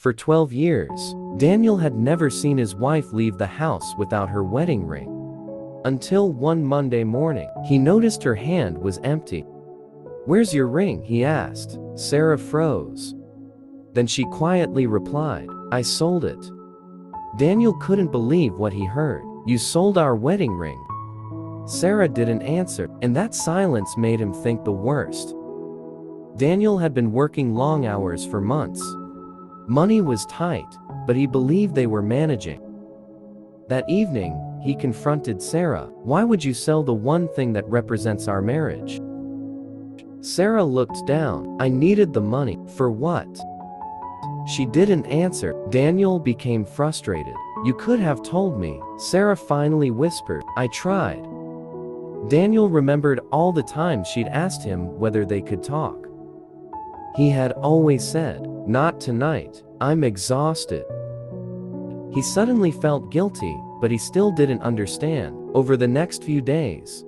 For 12 years, Daniel had never seen his wife leave the house without her wedding ring. Until one Monday morning, he noticed her hand was empty. "Where's your ring?" he asked. Sarah froze. Then she quietly replied, "I sold it." Daniel couldn't believe what he heard. "You sold our wedding ring?" Sarah didn't answer, and that silence made him think the worst. Daniel had been working long hours for months. Money was tight, but he believed they were managing. That evening, he confronted Sarah. "Why would you sell the one thing that represents our marriage?" Sarah looked down. "I needed the money." "For what?" She didn't answer. Daniel became frustrated. "You could have told me," Sarah finally whispered. "I tried." Daniel remembered all the times she'd asked him whether they could talk. He had always said, "Not tonight, I'm exhausted." He suddenly felt guilty, but he still didn't understand. Over the next few days,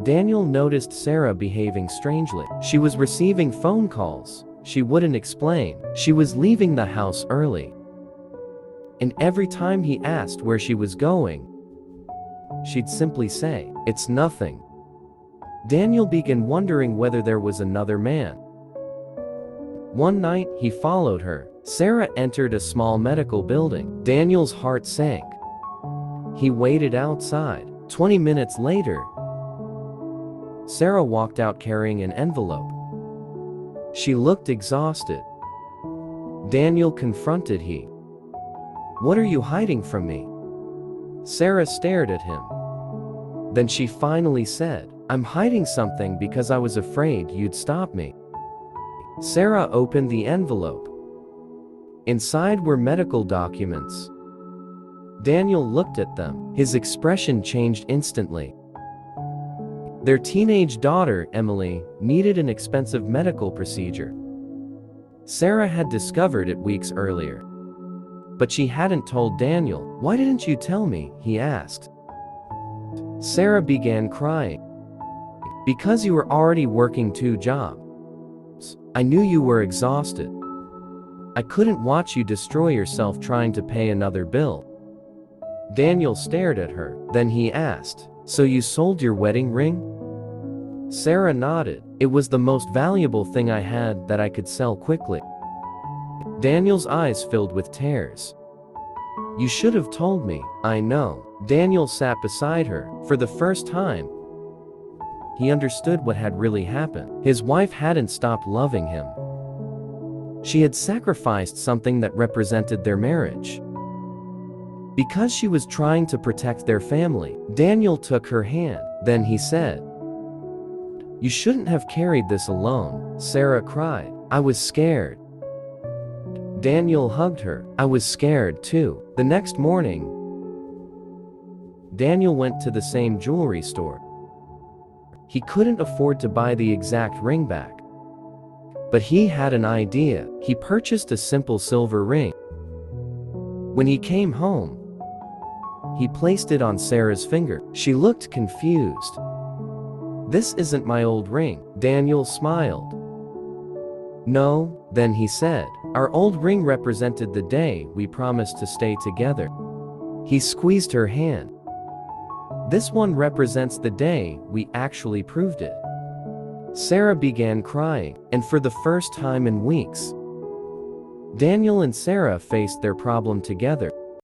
Daniel noticed Sarah behaving strangely. She was receiving phone calls she wouldn't explain. She was leaving the house early. And every time he asked where she was going, she'd simply say, "It's nothing." Daniel began wondering whether there was another man. One night, he followed her. Sarah entered a small medical building. Daniel's heart sank. He waited outside. 20 minutes later, Sarah walked out carrying an envelope. She looked exhausted. Daniel confronted her. "What are you hiding from me?" Sarah stared at him. Then she finally said, "I'm hiding something because I was afraid you'd stop me." Sarah opened the envelope. Inside were medical documents. Daniel looked at them. His expression changed instantly. Their teenage daughter, Emily, needed an expensive medical procedure. Sarah had discovered it weeks earlier. But she hadn't told Daniel. "Why didn't you tell me?" he asked. Sarah began crying. "Because you were already working 2 jobs. I knew you were exhausted. I couldn't watch you destroy yourself trying to pay another bill." Daniel stared at her. Then he asked, "So you sold your wedding ring?" Sarah nodded. "It was the most valuable thing I had that I could sell quickly." Daniel's eyes filled with tears. "You should have told me." "I know." Daniel sat beside her. For the first time, he understood what had really happened. His wife hadn't stopped loving him. She had sacrificed something that represented their marriage. Because she was trying to protect their family, Daniel took her hand. Then he said, "You shouldn't have carried this alone." Sarah cried. "I was scared." Daniel hugged her. "I was scared too." The next morning, Daniel went to the same jewelry store. He couldn't afford to buy the exact ring back. But he had an idea. He purchased a simple silver ring. When he came home, he placed it on Sarah's finger. She looked confused. "This isn't my old ring." Daniel smiled. "No." Then he said, "Our old ring represented the day we promised to stay together." He squeezed her hand. "This one represents the day we actually proved it." Sarah began crying, and for the first time in weeks, Daniel and Sarah faced their problem together.